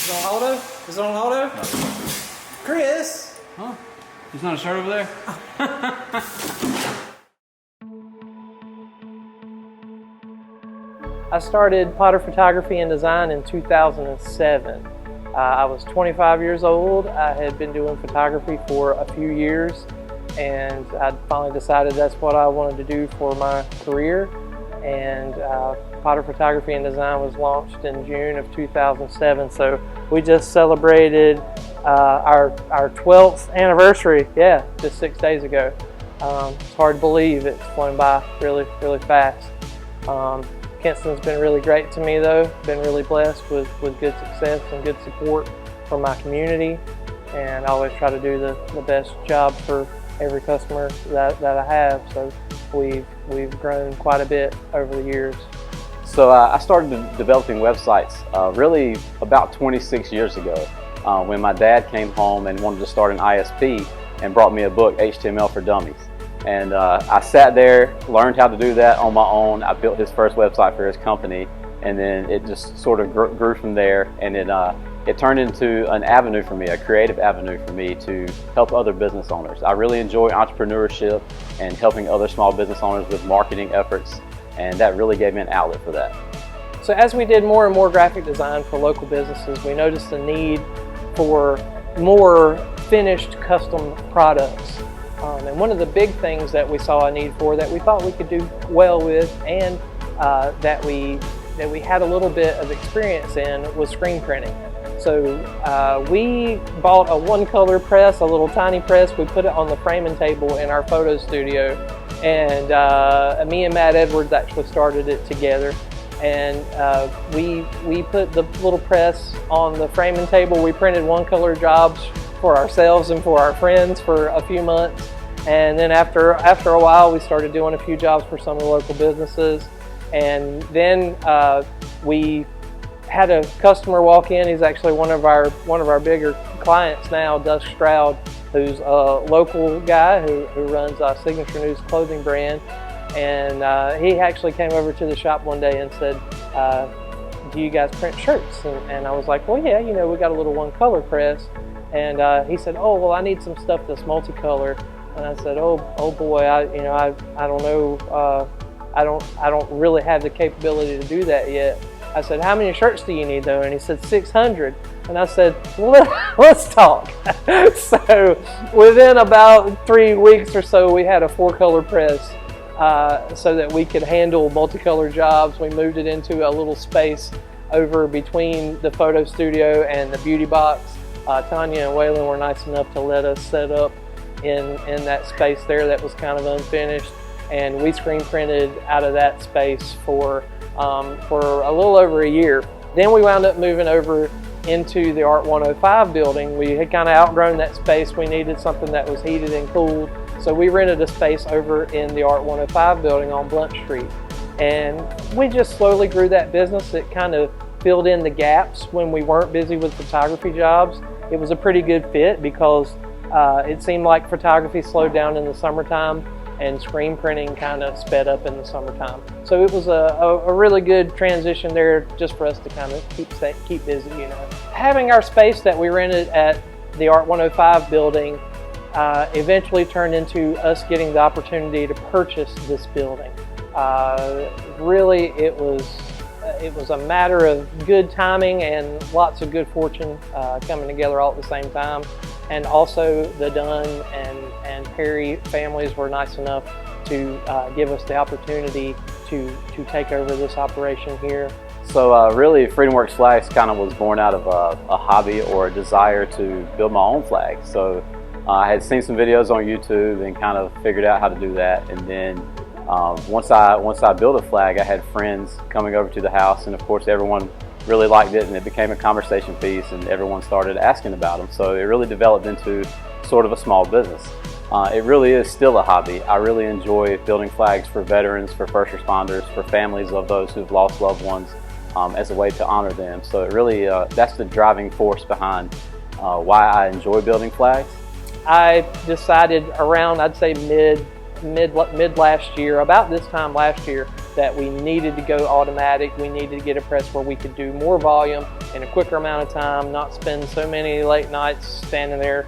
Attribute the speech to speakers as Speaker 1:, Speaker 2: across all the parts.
Speaker 1: Is it on auto? Is it on auto?
Speaker 2: No.
Speaker 1: Chris!
Speaker 2: Huh? There's not a shirt over there?
Speaker 1: I started Potter Photography and Design in 2007. I was 25 years old. I had been doing photography for a few years, and I finally decided that's what I wanted to do for my career. And Potter Photography and Design was launched in June of 2007, so we just celebrated our 12th anniversary, yeah, just 6 days ago. It's hard to believe, it's flown by really, really fast. Kinston's been really great to me though, been really blessed with good success and good support from my community, and I always try to do the best job for every customer that I have, so we've grown quite a bit over the years.
Speaker 3: So I started developing websites really about 26 years ago when my dad came home and wanted to start an ISP and brought me a book, HTML for Dummies. And I sat there, learned how to do that on my own. I built his first website for his company, and then it just sort of grew from there, and it turned into an avenue for me, a creative avenue for me to help other business owners. I really enjoy entrepreneurship and helping other small business owners with marketing efforts, and that really gave me an outlet for that.
Speaker 1: So as we did more and more graphic design for local businesses, we noticed the need for more finished custom products. And one of the big things that we saw a need for, that we thought we could do well with, and that we had a little bit of experience in, was screen printing. So we bought a one-color press, a little tiny press. We put it on the framing table in our photo studio, and me and Matt Edwards actually started it together. And we put the little press on the framing table. We printed one-color jobs for ourselves and for our friends for a few months, and then after a while we started doing a few jobs for some of the local businesses, and then we had a customer walk in. He's actually one of our bigger clients now, Dusk Stroud, who's a local guy who runs Signature News clothing brand, and he actually came over to the shop one day and said, do you guys print shirts? And I was like, well, yeah, you know, we got a little one-color press. And he said, oh, well, I need some stuff that's multicolor. And I said, oh boy, I don't know, I don't really have the capability to do that yet. I said, how many shirts do you need though? And he said, 600. And I said, well, let's talk. So within about 3 weeks or so, we had a 4-color press so that we could handle multicolor jobs. We moved it into a little space over between the photo studio and the beauty box. Tanya and Waylon were nice enough to let us set up in that space there that was kind of unfinished, and we screen printed out of that space for a little over a year. Then we wound up moving over into the Art 105 building. We had kind of outgrown that space. We needed something that was heated and cooled, so we rented a space over in the Art 105 building on Blunt Street, and we just slowly grew that business. It kind of filled in the gaps when we weren't busy with photography jobs. It was a pretty good fit because it seemed like photography slowed down in the summertime and screen printing kind of sped up in the summertime. So it was a really good transition there just for us to kind of keep busy, you know. Having our space that we rented at the Art 105 building eventually turned into us getting the opportunity to purchase this building. Really, it was a matter of good timing and lots of good fortune coming together all at the same time. And also the Dunn and Perry families were nice enough to give us the opportunity to take over this operation here.
Speaker 3: So really, FreedomWorks Flags kind of was born out of a hobby or a desire to build my own flag. So I had seen some videos on YouTube and kind of figured out how to do that, and then once I built a flag, I had friends coming over to the house, and of course everyone really liked it, and it became a conversation piece, and everyone started asking about them. So it really developed into sort of a small business. It really is still a hobby. I really enjoy building flags for veterans, for first responders, for families of those who've lost loved ones, as a way to honor them. So it really, that's the driving force behind why I enjoy building flags.
Speaker 1: I decided around, I'd say mid last year, about this time last year, that we needed to go automatic. We needed to get a press where we could do more volume in a quicker amount of time, not spend so many late nights standing there,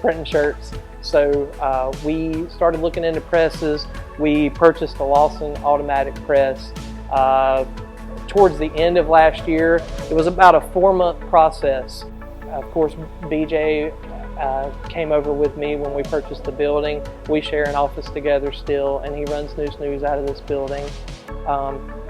Speaker 1: printing shirts. So we started looking into presses. We purchased a Lawson automatic press towards the end of last year. It was about a 4-month process. Of course, BJ came over with me when we purchased the building. We share an office together still, and he runs News out of this building.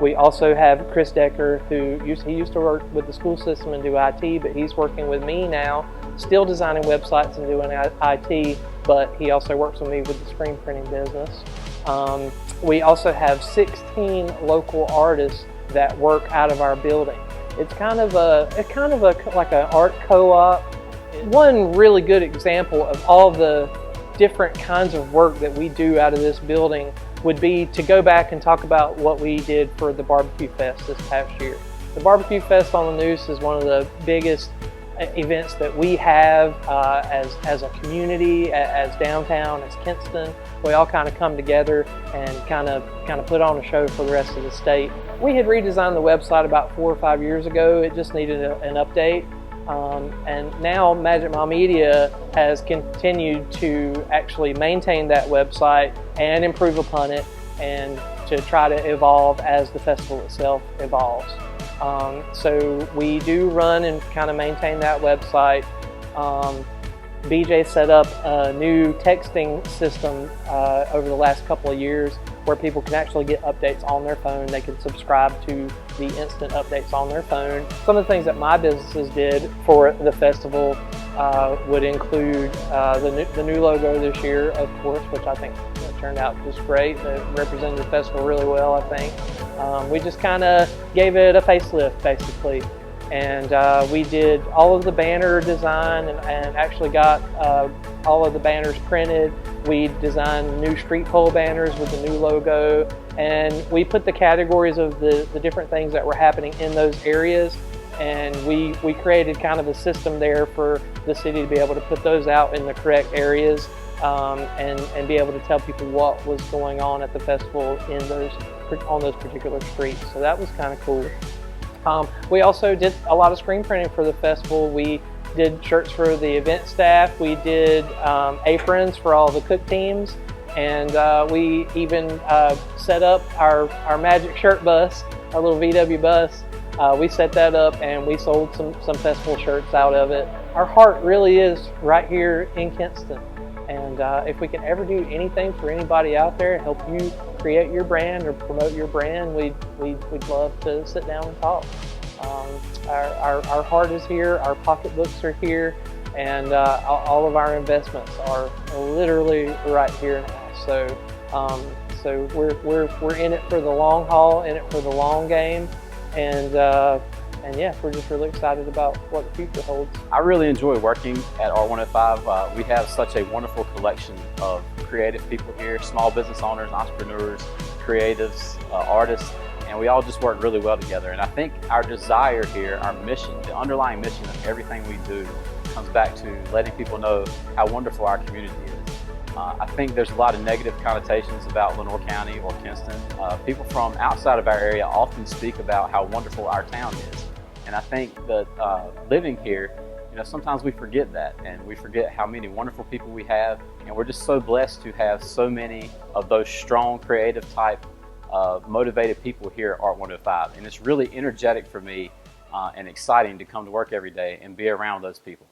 Speaker 1: We also have Chris Decker, who used to work with the school system and do IT, but he's working with me now, still designing websites and doing IT, but he also works with me with the screen printing business. We also have 16 local artists that work out of our building. It's kind of like an art co-op. One really good example of all the different kinds of work that we do out of this building would be to go back and talk about what we did for the Barbecue Fest this past year. The Barbecue Fest on the Neuse is one of the biggest events that we have as a community, as downtown, as Kinston. We all kind of come together and kind of put on a show for the rest of the state. We had redesigned the website about 4 or 5 years ago. It just needed an update. And now Magic Mile Media has continued to actually maintain that website and improve upon it, and to try to evolve as the festival itself evolves. So we do run and kind of maintain that website. BJ set up a new texting system over the last couple of years where people can actually get updates on their phone. They can subscribe to the instant updates on their phone. Some of the things that my businesses did for the festival would include the new logo this year, of course, which I think turned out just great. It represented the festival really well, I think. We just kind of gave it a facelift, basically. And we did all of the banner design and actually got all of the banners printed. We designed new street pole banners with the new logo, and we put the categories of the different things that were happening in those areas, and we created kind of a system there for the city to be able to put those out in the correct areas, and be able to tell people what was going on at the festival on those particular streets. So that was kind of cool. We also did a lot of screen printing for the festival. We did shirts for the event staff. We did aprons for all the cook teams, and we even set up our magic shirt bus, our little VW bus. We set that up and we sold some festival shirts out of it. Our heart really is right here in Kinston, and if we can ever do anything for anybody out there, help you create your brand or promote your brand, we'd love to sit down and talk. Our heart is here, our pocketbooks are here, and all of our investments are literally right here now. So we're in it for the long haul, in it for the long game, and yeah, we're just really excited about what the future holds.
Speaker 3: I really enjoy working at R105. We have such a wonderful collection of creative people here, small business owners, entrepreneurs, creatives, artists, and we all just work really well together. And I think our desire here, our mission, the underlying mission of everything we do comes back to letting people know how wonderful our community is. I think there's a lot of negative connotations about Lenoir County or Kinston. People from outside of our area often speak about how wonderful our town is. And I think that living here, sometimes we forget that, and we forget how many wonderful people we have, and we're just so blessed to have so many of those strong, creative type, motivated people here at R105. And it's really energetic for me and exciting to come to work every day and be around those people.